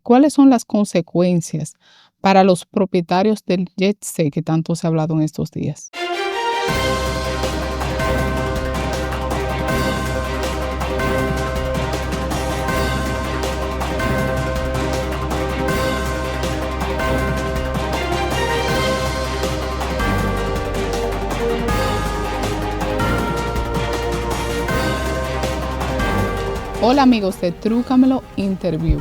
¿Cuáles son las consecuencias para los propietarios del Jet Set que tanto se ha hablado en estos días? Hola amigos de Trúcamelo Interview.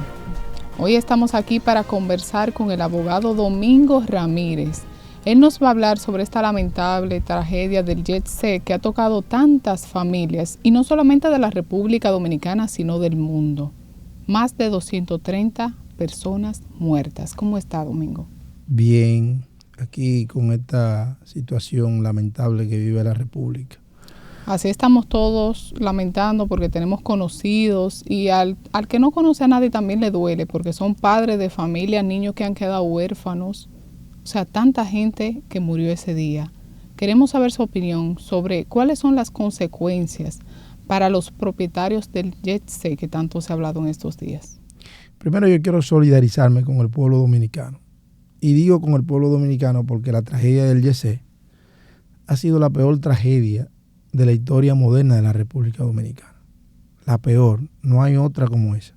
Hoy estamos aquí para conversar con el abogado Domingo Ramírez. Él nos va a hablar sobre esta lamentable tragedia del Jet Set que ha tocado tantas familias, y no solamente de la República Dominicana, sino del mundo. Más de 230 personas muertas. ¿Cómo está, Domingo? Bien, aquí con esta situación lamentable que vive la República. Así estamos todos lamentando porque tenemos conocidos, y al que no conoce a nadie también le duele porque son padres de familia, niños que han quedado huérfanos. O sea, tanta gente que murió ese día. Queremos saber su opinión sobre cuáles son las consecuencias para los propietarios del Jet Set que tanto se ha hablado en estos días. Primero yo quiero solidarizarme con el pueblo dominicano. Y digo con el pueblo dominicano porque la tragedia del Jet Set ha sido la peor tragedia de la historia moderna de la República Dominicana. La peor, no hay otra como esa.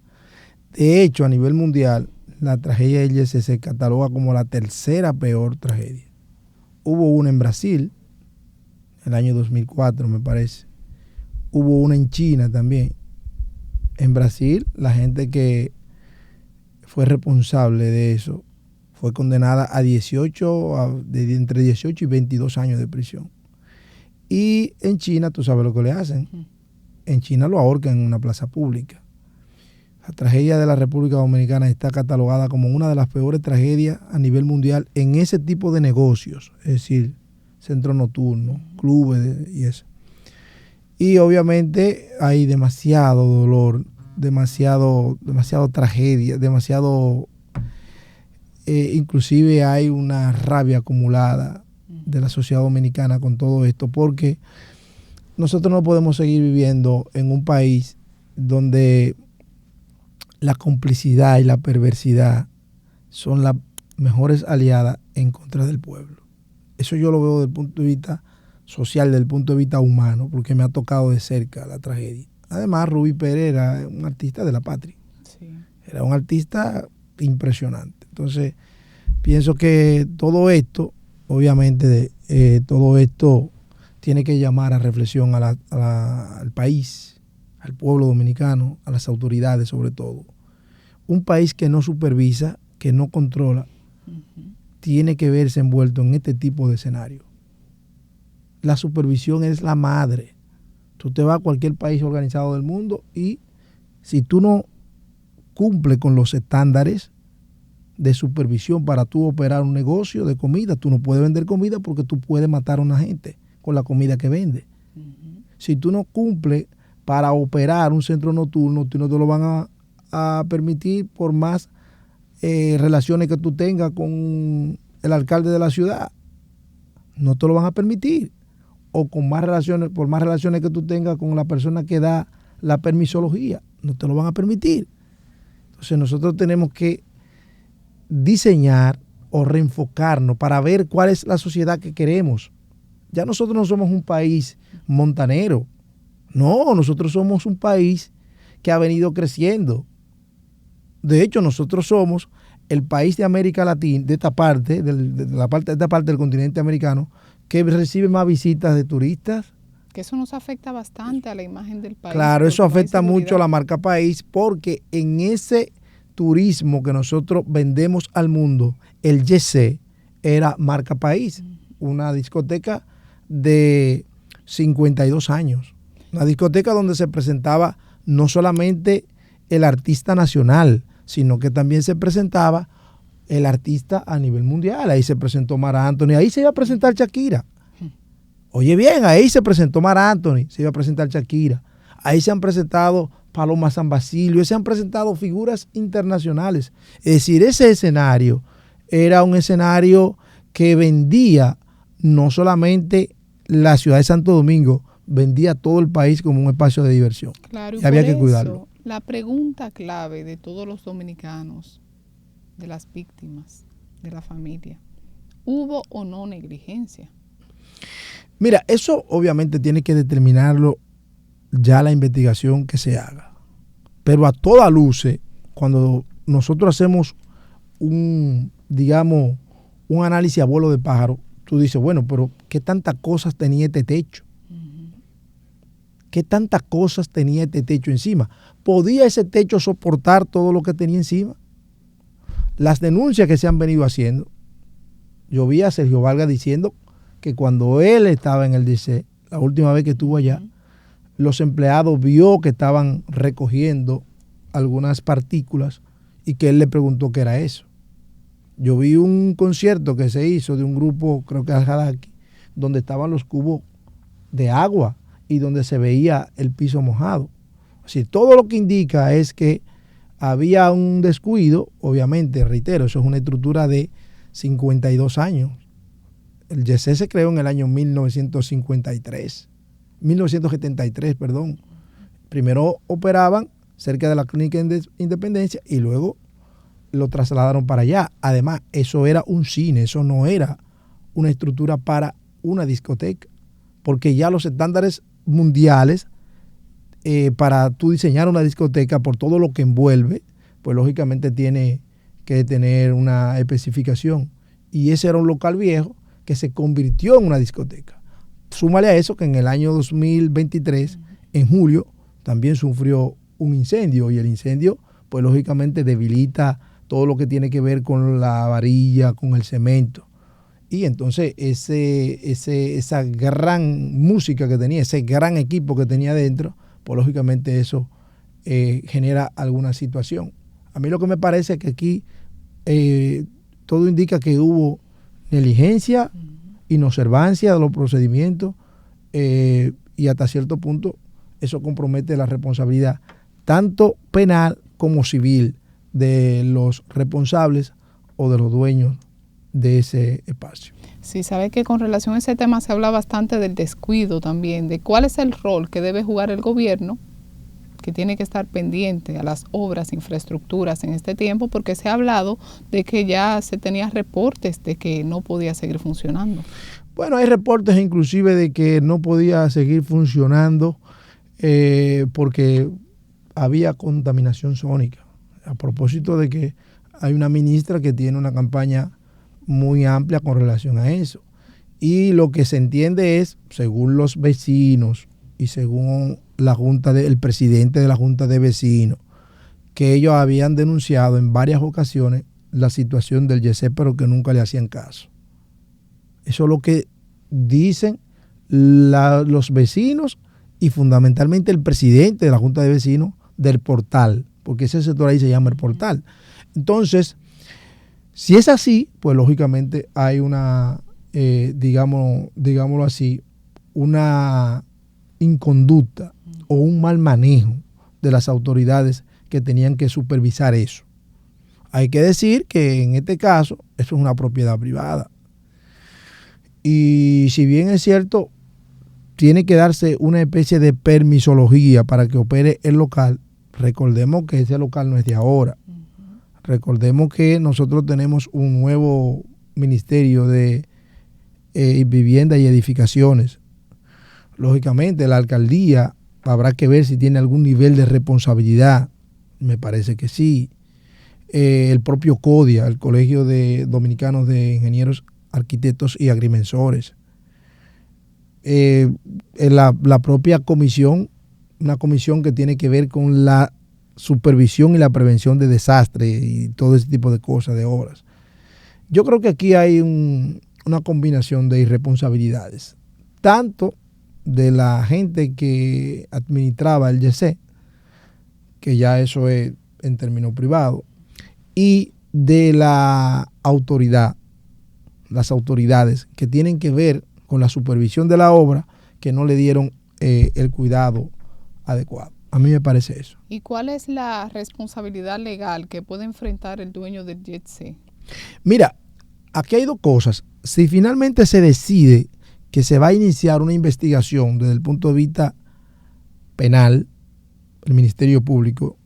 De hecho, a nivel mundial, la tragedia del Jet Set se cataloga como la tercera peor tragedia. Hubo una en Brasil, el año 2004 me parece. Hubo una en China también. En Brasil, la gente que fue responsable de eso fue condenada a entre 18 y 22 años de prisión. Y en China, tú sabes lo que le hacen. En China lo ahorcan en una plaza pública. La tragedia de la República Dominicana está catalogada como una de las peores tragedias a nivel mundial en ese tipo de negocios, es decir, centros nocturnos, clubes y eso. Y obviamente hay demasiado dolor, demasiado tragedia, inclusive hay una rabia acumulada de la sociedad dominicana con todo esto, porque nosotros no podemos seguir viviendo en un país donde la complicidad y la perversidad son las mejores aliadas en contra del pueblo. Eso yo lo veo desde el punto de vista social, desde el punto de vista humano, porque me ha tocado de cerca la tragedia. Además, Rubí Pérez era un artista de la patria. Sí. Era un artista impresionante. Entonces, pienso que todo esto, obviamente, todo esto tiene que llamar a reflexión al país, al pueblo dominicano, a las autoridades sobre todo. Un país que no supervisa, que no controla, tiene que verse envuelto en este tipo de escenario. La supervisión es la madre. Tú te vas a cualquier país organizado del mundo y si tú no cumples con los estándares de supervisión para tú operar un negocio de comida, tú no puedes vender comida porque tú puedes matar a una gente con la comida que vende. Si tú no cumples para operar un centro nocturno, tú no te lo van a permitir por más relaciones que tú tengas con el alcalde de la ciudad. No te lo van a permitir. O con más relaciones, por más relaciones que tú tengas con la persona que da la permisología, no te lo van a permitir. Entonces nosotros tenemos que diseñar o reenfocarnos para ver cuál es la sociedad que queremos. Ya nosotros no somos un país montanero. No, nosotros somos un país que ha venido creciendo. De hecho, nosotros somos el país de América Latina, de esta parte del continente americano, que recibe más visitas de turistas. Que eso nos afecta bastante a la imagen del país. Claro, eso afecta mucho a la marca país, porque en ese turismo que nosotros vendemos al mundo, el Jet Set era marca país, una discoteca de 52 años, una discoteca donde se presentaba no solamente el artista nacional, sino que también se presentaba el artista a nivel mundial. Ahí se presentó Marc Anthony, ahí se iba a presentar Shakira. Oye bien, ahí se presentó Marc Anthony, se iba a presentar Shakira. Ahí se han presentado Paloma San Basilio, se han presentado figuras internacionales. Es decir, ese escenario era un escenario que vendía no solamente la ciudad de Santo Domingo, vendía todo el país como un espacio de diversión. Claro, y había que cuidarlo. La pregunta clave de todos los dominicanos de las víctimas, de la familia. ¿Hubo o no negligencia? Mira, eso obviamente tiene que determinarlo ya la investigación que se haga. Pero a toda luce, cuando nosotros hacemos un análisis a vuelo de pájaro, tú dices, bueno, pero ¿qué tantas cosas tenía este techo? ¿Qué tantas cosas tenía este techo encima? ¿Podía ese techo soportar todo lo que tenía encima? Las denuncias que se han venido haciendo, yo vi a Sergio Vargas diciendo que cuando él estaba en el DICE, la última vez que estuvo allá, los empleados vio que estaban recogiendo algunas partículas y que él le preguntó qué era eso. Yo vi un concierto que se hizo de un grupo, creo que Al-Hadaki, donde estaban los cubos de agua y donde se veía el piso mojado. Así, todo lo que indica es que había un descuido, obviamente, reitero, eso es una estructura de 52 años. El YECE se creó en el año 1973, perdón. Primero operaban cerca de la Clínica Independencia y luego lo trasladaron para allá. Además, eso era un cine, eso no era una estructura para una discoteca, porque ya los estándares mundiales para tú diseñar una discoteca por todo lo que envuelve, pues lógicamente tiene que tener una especificación. Y ese era un local viejo que se convirtió en una discoteca. Súmale a eso que en el año 2023, en julio, también sufrió un incendio y el incendio, pues lógicamente debilita todo lo que tiene que ver con la varilla, con el cemento. Y entonces esa gran música que tenía, ese gran equipo que tenía dentro, pues lógicamente eso genera alguna situación. A mí lo que me parece es que aquí todo indica que hubo negligencia, inobservancia de los procedimientos y hasta cierto punto eso compromete la responsabilidad tanto penal como civil de los responsables o de los dueños de ese espacio. Sí, sabe que con relación a ese tema se habla bastante del descuido también, de cuál es el rol que debe jugar el gobierno, que tiene que estar pendiente a las obras, infraestructuras en este tiempo, porque se ha hablado de que ya se tenían reportes de que no podía seguir funcionando. Bueno, hay reportes inclusive de que no podía seguir funcionando porque había contaminación sónica. A propósito de que hay una ministra que tiene una campaña muy amplia con relación a eso. Y lo que se entiende es, según los vecinos y según el presidente de la Junta de Vecinos, que ellos habían denunciado en varias ocasiones la situación del YECE, pero que nunca le hacían caso. Eso es lo que dicen los vecinos y fundamentalmente el presidente de la Junta de Vecinos del Portal, porque ese sector ahí se llama el Portal. Entonces, si es así, pues lógicamente hay una, digámoslo así, una inconducta o un mal manejo de las autoridades que tenían que supervisar eso. Hay que decir que en este caso eso es una propiedad privada. Y si bien es cierto, tiene que darse una especie de permisología para que opere el local, recordemos que ese local no es de ahora. Recordemos que nosotros tenemos un nuevo Ministerio de Vivienda y Edificaciones. Lógicamente, la alcaldía habrá que ver si tiene algún nivel de responsabilidad. Me parece que sí. El propio CODIA, el Colegio de Dominicanos de Ingenieros, Arquitectos y Agrimensores. La propia comisión, una comisión que tiene que ver con la supervisión y la prevención de desastres y todo ese tipo de cosas, de obras. Yo creo que aquí hay una combinación de irresponsabilidades, tanto de la gente que administraba el YECE, que ya eso es en términos privados, y de la autoridad, las autoridades que tienen que ver con la supervisión de la obra, que no le dieron el cuidado adecuado. A mí me parece eso. ¿Y cuál es la responsabilidad legal que puede enfrentar el dueño del YECE? Mira, aquí hay dos cosas. Si finalmente se decide que se va a iniciar una investigación desde el punto de vista penal, el Ministerio Público,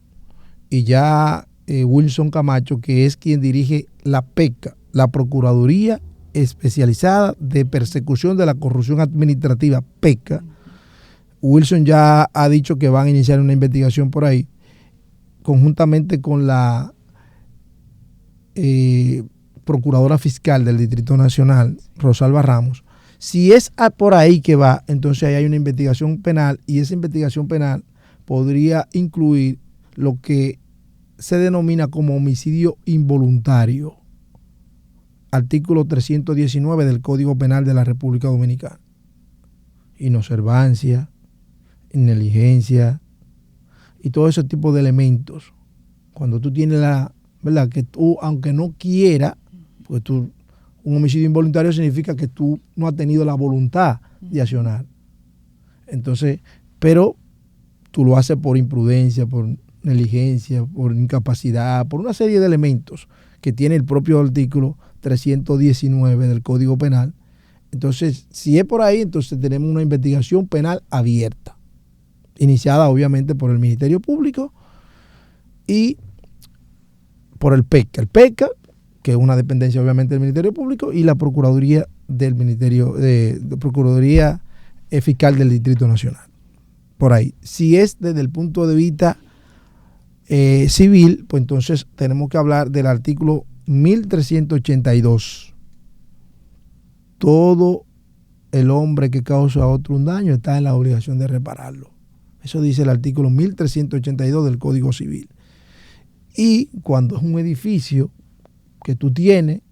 y ya Wilson Camacho, que es quien dirige la PECA, la Procuraduría Especializada de Persecución de la Corrupción Administrativa, PECA. Wilson ya ha dicho que van a iniciar una investigación por ahí, conjuntamente con la Procuradora Fiscal del Distrito Nacional, Rosalba Ramos. Si es por ahí que va, entonces ahí hay una investigación penal, y esa investigación penal podría incluir lo que se denomina como homicidio involuntario, artículo 319 del Código Penal de la República Dominicana. Inobservancia, negligencia y todo ese tipo de elementos. Cuando tú tienes ¿verdad? Que tú, aunque no quiera, pues un homicidio involuntario significa que tú no has tenido la voluntad de accionar. Entonces, pero tú lo haces por imprudencia, por negligencia, por incapacidad, por una serie de elementos que tiene el propio artículo 319 del Código Penal. Entonces, si es por ahí, entonces tenemos una investigación penal abierta, iniciada obviamente por el Ministerio Público y por el PECA. El PECA, que es una dependencia obviamente del Ministerio Público, y la Procuraduría del Ministerio de Procuraduría Fiscal del Distrito Nacional. Por ahí. Si es desde el punto de vista civil, pues entonces tenemos que hablar del artículo 1382. Todo el hombre que causa a otro un daño está en la obligación de repararlo. Eso dice el artículo 1382 del Código Civil. Y cuando es un edificio que tú tienes,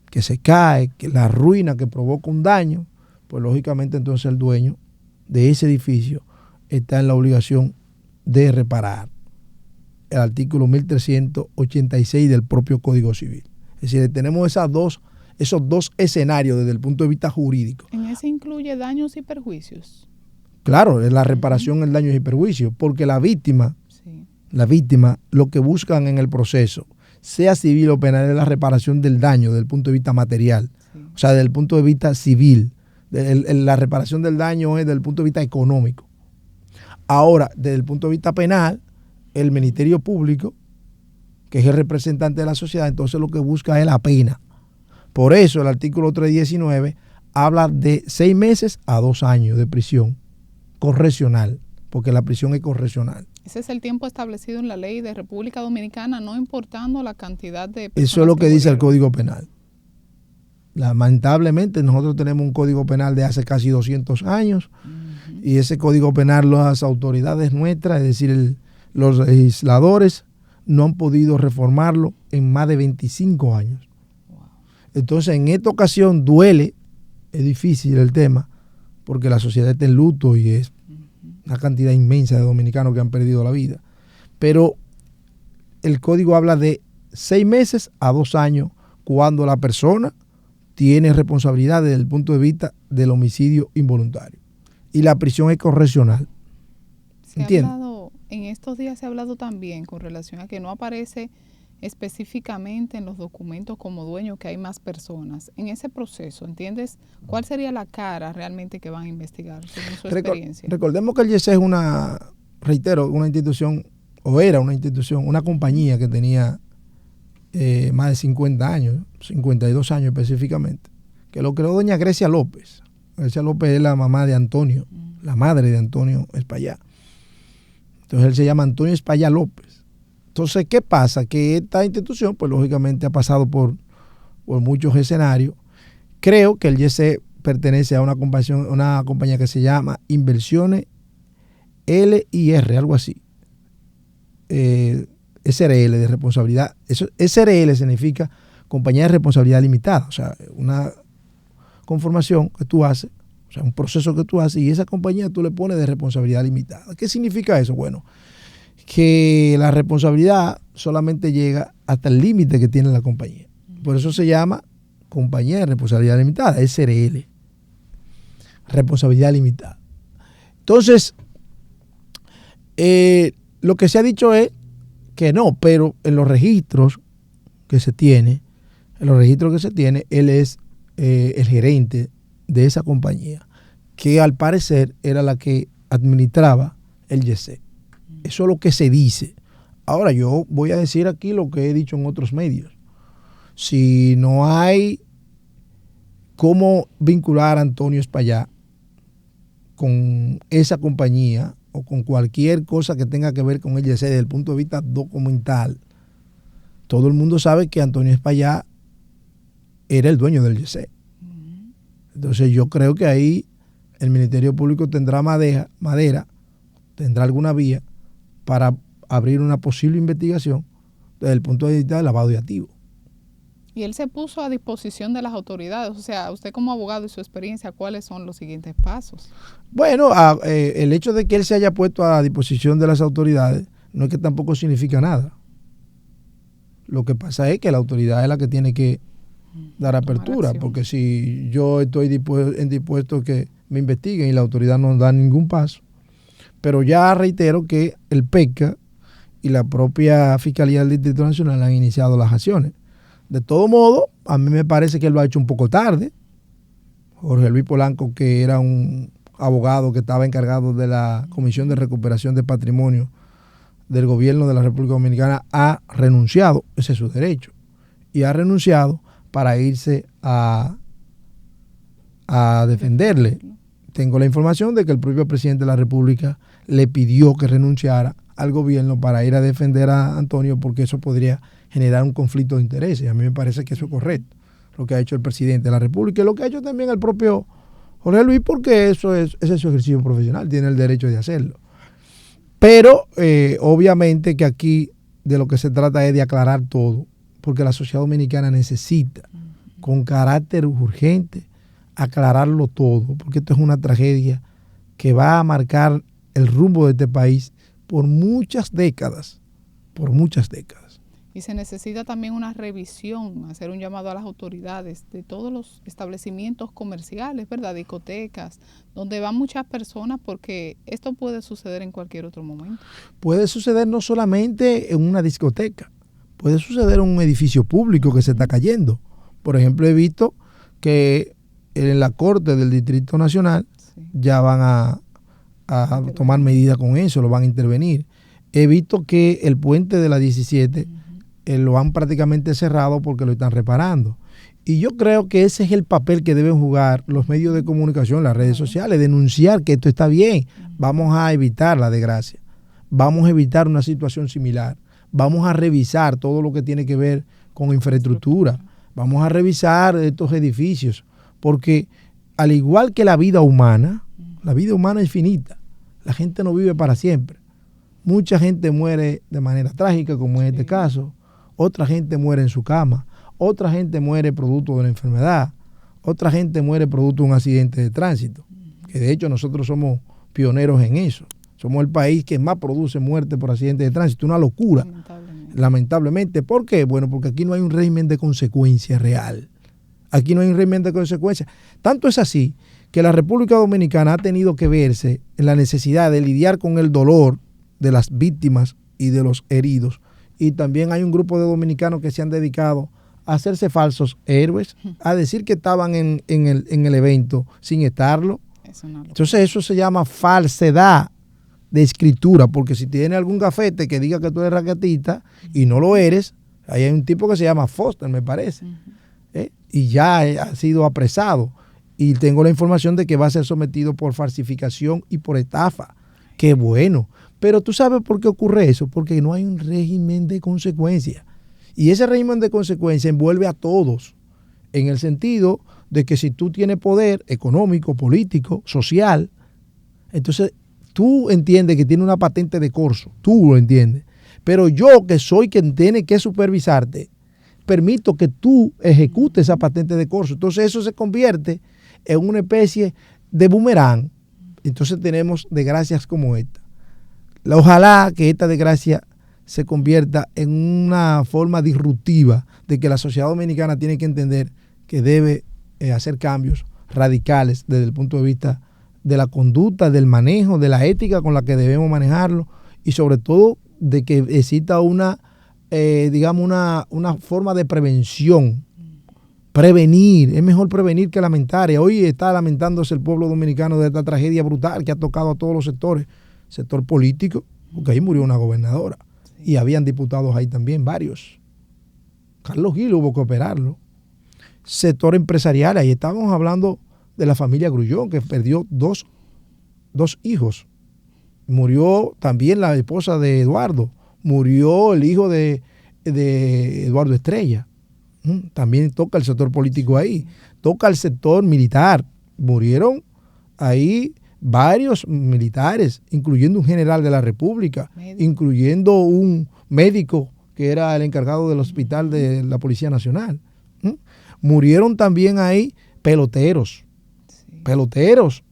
que se cae, que la ruina, que provoca un daño, pues lógicamente entonces el dueño de ese edificio está en la obligación de reparar. El artículo 1386 del propio Código Civil. Es decir, tenemos esos dos escenarios desde el punto de vista jurídico. ¿En ese incluye daños y perjuicios? Claro, es la reparación del daño y perjuicio, porque la víctima, lo que buscan en el proceso, sea civil o penal, es la reparación del daño desde el punto de vista material. Sí. O sea, desde el punto de vista civil. La reparación del daño es desde el punto de vista económico. Ahora, desde el punto de vista penal, el Ministerio Público, que es el representante de la sociedad, entonces lo que busca es la pena. Por eso el artículo 319 habla de 6 meses a 2 años de prisión correccional, porque la prisión es correccional. Ese es el tiempo establecido en la ley de República Dominicana, no importando la cantidad de personas. Eso es lo que dice el Código Penal. Lamentablemente nosotros tenemos un Código Penal de hace casi 200 años, y ese Código Penal, las autoridades nuestras, es decir, los legisladores, no han podido reformarlo en más de 25 años. Wow. Entonces, en esta ocasión duele, es difícil el tema, porque la sociedad está en luto y es una cantidad inmensa de dominicanos que han perdido la vida. Pero el código habla de 6 meses a 2 años cuando la persona tiene responsabilidad desde el punto de vista del homicidio involuntario. Y la prisión es correccional. ¿Entiendes? En estos días se ha hablado también con relación a que no aparece específicamente en los documentos como dueño que hay más personas. En ese proceso, ¿entiendes? ¿Cuál sería la cara realmente que van a investigar según su experiencia? Recordemos que el YESE es una institución, o era una institución, una compañía que tenía más de 50 años, 52 años específicamente, que lo creó doña Grecia López. Grecia López es la mamá de Antonio, la madre de Antonio Espaillá. Entonces él se llama Antonio Espaillá López. Entonces, ¿qué pasa? Que esta institución, pues lógicamente ha pasado por muchos escenarios. Creo que el YESE pertenece a una compañía que se llama Inversiones LIR, algo así. SRL de responsabilidad. Eso, SRL significa Compañía de Responsabilidad Limitada. O sea, una conformación que tú haces, o sea, un proceso que tú haces, y esa compañía tú le pones de responsabilidad limitada. ¿Qué significa eso? Bueno, que la responsabilidad solamente llega hasta el límite que tiene la compañía. Por eso se llama Compañía de Responsabilidad Limitada, SRL. Responsabilidad limitada. Entonces, lo que se ha dicho es que no, pero en los registros que se tiene, él es el gerente de esa compañía, que al parecer era la que administraba el YESE. Eso es lo que se dice. Ahora, yo voy a decir aquí lo que he dicho en otros medios. Si no hay cómo vincular a Antonio Espaillat con esa compañía o con cualquier cosa que tenga que ver con el YC desde el punto de vista documental, todo el mundo sabe que Antonio Espaillat era el dueño del YC. Entonces yo creo que ahí el Ministerio Público tendrá madera, tendrá alguna vía para abrir una posible investigación desde el punto de vista del lavado de activos. Y él se puso a disposición de las autoridades. O sea, usted como abogado y su experiencia, ¿cuáles son los siguientes pasos? Bueno, el hecho de que él se haya puesto a disposición de las autoridades no es que tampoco significa nada. Lo que pasa es que la autoridad es la que tiene que dar apertura, porque si yo estoy dispuesto a que me investiguen y la autoridad no da ningún paso. Pero ya reitero que el PECA y la propia Fiscalía del Distrito Nacional han iniciado las acciones. De todo modo, a mí me parece que él lo ha hecho un poco tarde. Jorge Luis Polanco, que era un abogado que estaba encargado de la Comisión de Recuperación de Patrimonio del Gobierno de la República Dominicana, ha renunciado, ese es su derecho, y ha renunciado para irse a defenderle. Tengo la información de que el propio presidente de la República le pidió que renunciara al gobierno para ir a defender a Antonio, porque eso podría generar un conflicto de intereses. A mí me parece que eso es correcto, lo que ha hecho el presidente de la República y lo que ha hecho también el propio Jorge Luis, porque ese es su ejercicio profesional, tiene el derecho de hacerlo. Pero obviamente que aquí de lo que se trata es de aclarar todo, porque la sociedad dominicana necesita con carácter urgente aclararlo todo, porque esto es una tragedia que va a marcar el rumbo de este país por muchas décadas, Y se necesita también una revisión, hacer un llamado a las autoridades de todos los establecimientos comerciales, ¿verdad? Discotecas, donde van muchas personas, porque esto puede suceder en cualquier otro momento. Puede suceder no solamente en una discoteca, puede suceder en un edificio público que se está cayendo. Por ejemplo, he visto que en la Corte del Distrito Nacional ya van a tomar medidas con eso, lo van a intervenir. He visto que el puente de la 17 lo han prácticamente cerrado porque lo están reparando. Y yo creo que ese es el papel que deben jugar los medios de comunicación, las redes sociales, denunciar que esto está bien. Vamos a evitar la desgracia, vamos a evitar una situación similar, vamos a revisar todo lo que tiene que ver con infraestructura, vamos a revisar estos edificios, porque al igual que la vida humana es finita, la gente no vive para siempre. Mucha gente muere de manera trágica, como en este caso, otra gente muere en su cama, otra gente muere producto de una enfermedad, otra gente muere producto de un accidente de tránsito, que de hecho nosotros somos pioneros en eso. Somos el país que más produce muerte por accidentes de tránsito, una locura, lamentablemente. ¿Por qué? Bueno, porque aquí no hay un régimen de consecuencia real. Aquí no hay un régimen de consecuencia. Tanto es así que la República Dominicana ha tenido que verse en la necesidad de lidiar con el dolor de las víctimas y de los heridos. Y también hay un grupo de dominicanos que se han dedicado a hacerse falsos héroes, a decir que estaban en el evento sin estarlo. Entonces eso se llama falsedad de escritura, porque si tiene algún gafete que diga que tú eres raquetista y no lo eres, ahí hay un tipo que se llama Foster, me parece, y ya ha sido apresado. Y tengo la información de que va a ser sometido por falsificación y por estafa. Qué bueno. Pero tú sabes por qué ocurre eso, porque no hay un régimen de consecuencia. Y ese régimen de consecuencia envuelve a todos, en el sentido de que si tú tienes poder económico, político, social, entonces tú entiendes que tiene una patente de corso, tú lo entiendes. Pero yo, que soy quien tiene que supervisarte, permito que tú ejecutes esa patente de corso. Entonces eso se convierte en una especie de boomerang. Entonces tenemos desgracias como esta. Ojalá que esta desgracia se convierta en una forma disruptiva de que la sociedad dominicana tiene que entender que debe hacer cambios radicales desde el punto de vista de la conducta, del manejo, de la ética con la que debemos manejarlo, y sobre todo de que exista una forma de prevención. Prevenir, es mejor prevenir que lamentar. Y hoy está lamentándose el pueblo dominicano de esta tragedia brutal que ha tocado a todos los sectores. Sector político, porque ahí murió una gobernadora. Y habían diputados ahí también, varios. Carlos Gil hubo que operarlo. Sector empresarial, ahí estábamos hablando de la familia Grullón, que perdió dos hijos. Murió también la esposa de Eduardo. Murió el hijo de Eduardo Estrella. También toca el sector político ahí. Toca el sector militar. Murieron ahí varios militares, incluyendo un general de la República, incluyendo un médico que era el encargado del hospital de la Policía Nacional. Murieron también ahí peloteros. Peloteros.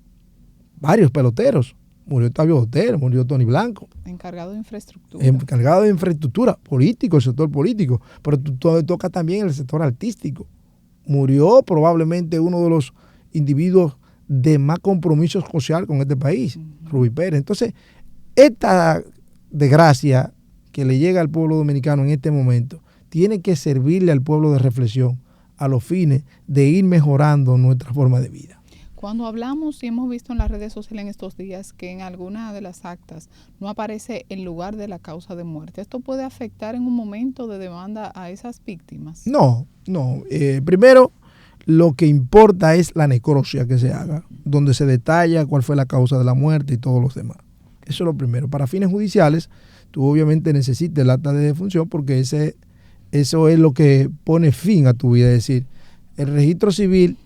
Varios peloteros. Murió Octavio Otero, murió Tony Blanco. Encargado de infraestructura. Encargado de infraestructura, político, el sector político. Pero toca también el sector artístico. Murió probablemente uno de los individuos de más compromiso social con este país, Rubí Pérez. Entonces, esta desgracia que le llega al pueblo dominicano en este momento tiene que servirle al pueblo de reflexión a los fines de ir mejorando nuestra forma de vida. Cuando hablamos y hemos visto en las redes sociales en estos días que en alguna de las actas no aparece el lugar de la causa de muerte, ¿esto puede afectar en un momento de demanda a esas víctimas? No. Primero, lo que importa es la necropsia que se haga, donde se detalla cuál fue la causa de la muerte y todos los demás. Eso es lo primero. Para fines judiciales, tú obviamente necesitas el acta de defunción porque eso es lo que pone fin a tu vida. Es decir, el registro civil,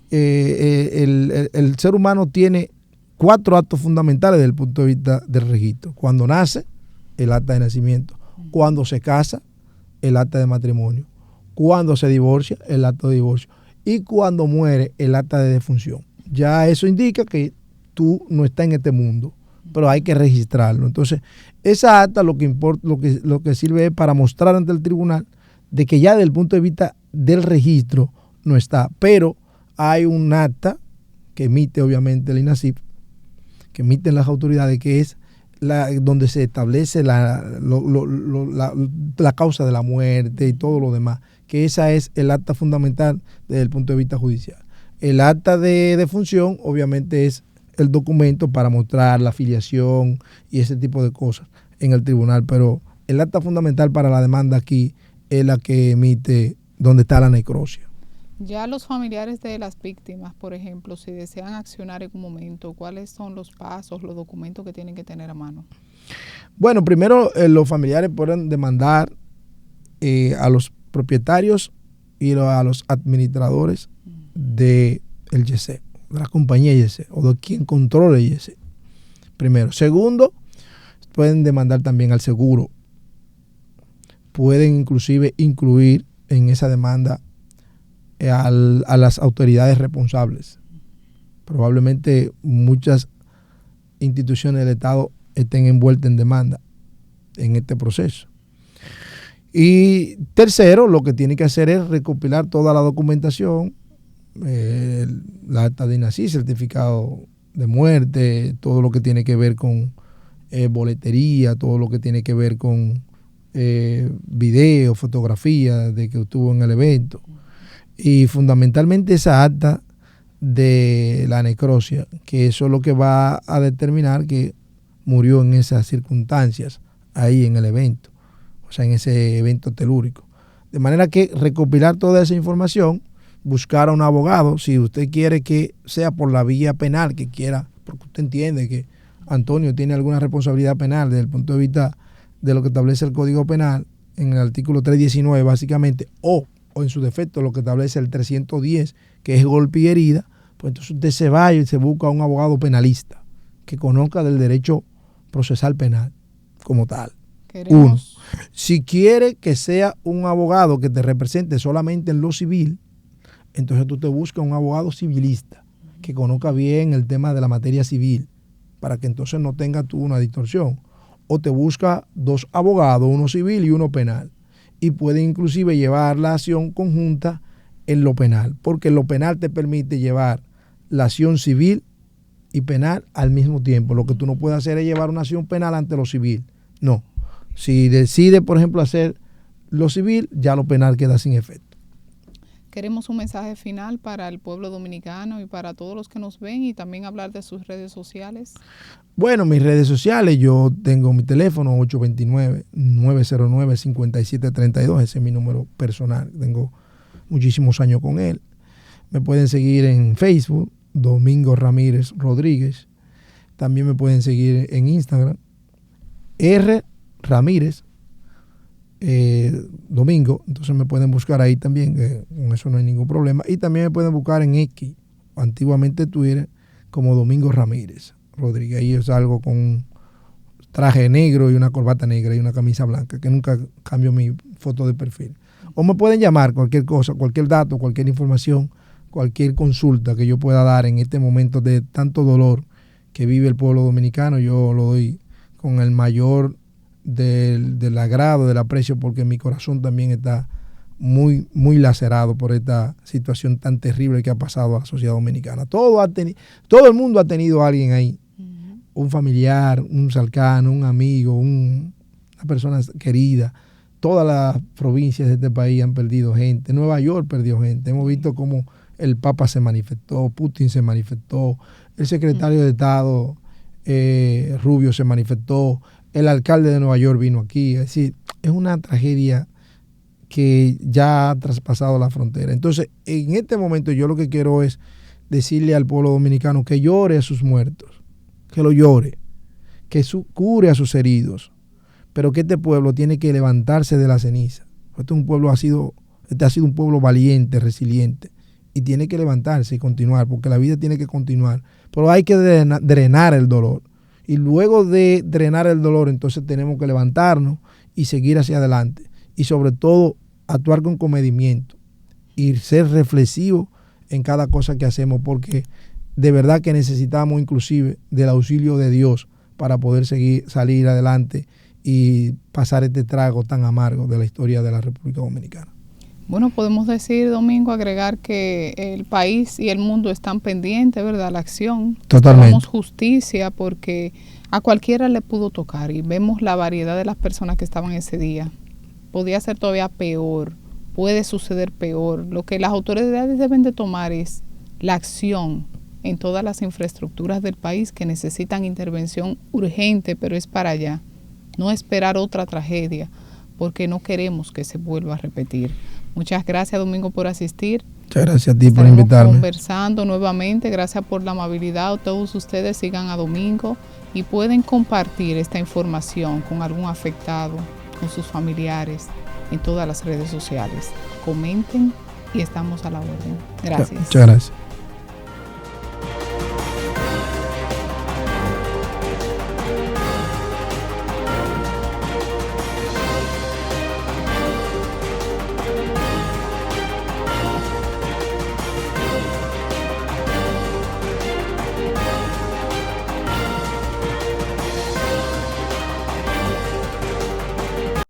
el ser humano tiene 4 actos fundamentales desde el punto de vista del registro. Cuando nace, el acta de nacimiento. Cuando se casa, el acta de matrimonio. Cuando se divorcia, el acta de divorcio. Y cuando muere, el acta de defunción. Ya eso indica que tú no estás en este mundo, pero hay que registrarlo. Entonces, esa acta lo que importa, lo que sirve es para mostrar ante el tribunal de que ya desde el punto de vista del registro no está. Pero hay un acta que emite obviamente el INASIF, que emiten las autoridades, que es donde se establece la causa de la muerte y todo lo demás, que esa es el acta fundamental desde el punto de vista judicial. El acta de defunción obviamente es el documento para mostrar la afiliación y ese tipo de cosas en el tribunal, pero el acta fundamental para la demanda aquí es la que emite donde está la necropsia. Ya los familiares de las víctimas, por ejemplo, si desean accionar en un momento, ¿cuáles son los pasos, los documentos que tienen que tener a mano? Bueno, primero los familiares pueden demandar a los propietarios y a los administradores del YESE, de la compañía YESE o de quien controle YESE. Primero. Segundo, pueden demandar también al seguro. Pueden inclusive incluir en esa demanda a las autoridades responsables. Probablemente muchas instituciones del Estado estén envueltas en demanda en este proceso. Y tercero, lo que tiene que hacer es recopilar toda la documentación, la acta de INASIF, certificado de muerte, todo lo que tiene que ver con boletería, todo lo que tiene que ver con video, fotografía de que estuvo en el evento. Y fundamentalmente esa acta de la necropsia, que eso es lo que va a determinar que murió en esas circunstancias ahí en el evento, o sea, en ese evento telúrico. De manera que recopilar toda esa información, buscar a un abogado, si usted quiere que sea por la vía penal, que quiera, porque usted entiende que Antonio tiene alguna responsabilidad penal desde el punto de vista de lo que establece el Código Penal en el artículo 319 básicamente, o en su defecto lo que establece el 310, que es golpe y herida, pues entonces usted se va y se busca a un abogado penalista que conozca del derecho procesal penal como tal. Uno. Si quiere que sea un abogado que te represente solamente en lo civil, entonces tú te buscas un abogado civilista que conozca bien el tema de la materia civil, para que entonces no tengas tú una distorsión. O te busca 2 abogados, uno civil y uno penal. Y puede inclusive llevar la acción conjunta en lo penal, porque lo penal te permite llevar la acción civil y penal al mismo tiempo. Lo que tú no puedes hacer es llevar una acción penal ante lo civil. No. Si decide, por ejemplo, hacer lo civil, ya lo penal queda sin efecto. Queremos un mensaje final para el pueblo dominicano y para todos los que nos ven, y también hablar de sus redes sociales. Bueno, mis redes sociales, yo tengo mi teléfono 829-909-5732, ese es mi número personal, tengo muchísimos años con él. Me pueden seguir en Facebook, Domingo Ramírez Rodríguez. También me pueden seguir en Instagram, R Ramírez Domingo. Entonces me pueden buscar ahí también, con eso no hay ningún problema. Y también me pueden buscar en X, antiguamente Twitter, como Domingo Ramírez Rodríguez. Ahí yo salgo con un traje negro y una corbata negra y una camisa blanca, que nunca cambio mi foto de perfil. O me pueden llamar, cualquier cosa, cualquier dato, cualquier información, cualquier consulta que yo pueda dar en este momento de tanto dolor que vive el pueblo dominicano. Yo lo doy con el mayor del agrado, del aprecio, porque mi corazón también está muy, muy lacerado por esta situación tan terrible que ha pasado a la sociedad dominicana. Todo el mundo ha tenido a alguien ahí, un familiar, un cercano, un amigo, una persona querida. Todas las provincias de este país han perdido gente. Nueva York perdió gente. Hemos visto cómo el Papa se manifestó, Putin se manifestó, el secretario de Estado Rubio se manifestó, el alcalde de Nueva York vino aquí. Es decir, es una tragedia que ya ha traspasado la frontera. Entonces, en este momento yo lo que quiero es decirle al pueblo dominicano que llore a sus muertos, que lo llore, que cure a sus heridos, pero que este pueblo tiene que levantarse de la ceniza. Este ha sido un pueblo valiente, resiliente, y tiene que levantarse y continuar, porque la vida tiene que continuar. Pero hay que drenar el dolor. Y luego de drenar el dolor, entonces tenemos que levantarnos y seguir hacia adelante. Y sobre todo, actuar con comedimiento y ser reflexivo en cada cosa que hacemos, porque de verdad que necesitamos inclusive del auxilio de Dios para poder salir adelante y pasar este trago tan amargo de la historia de la República Dominicana. Bueno, podemos decir, Domingo, agregar que el país y el mundo están pendientes, ¿verdad?, la acción. Totalmente. Queremos justicia porque a cualquiera le pudo tocar, y vemos la variedad de las personas que estaban ese día. Podía ser todavía peor, puede suceder peor. Lo que las autoridades deben de tomar es la acción en todas las infraestructuras del país que necesitan intervención urgente, pero es para allá. No esperar otra tragedia, porque no queremos que se vuelva a repetir. Muchas gracias, Domingo, por asistir. Muchas gracias a ti por invitarme. Conversando nuevamente, gracias por la amabilidad. Todos ustedes sigan a Domingo y pueden compartir esta información con algún afectado, con sus familiares, en todas las redes sociales. Comenten y estamos a la orden. Gracias. Muchas gracias.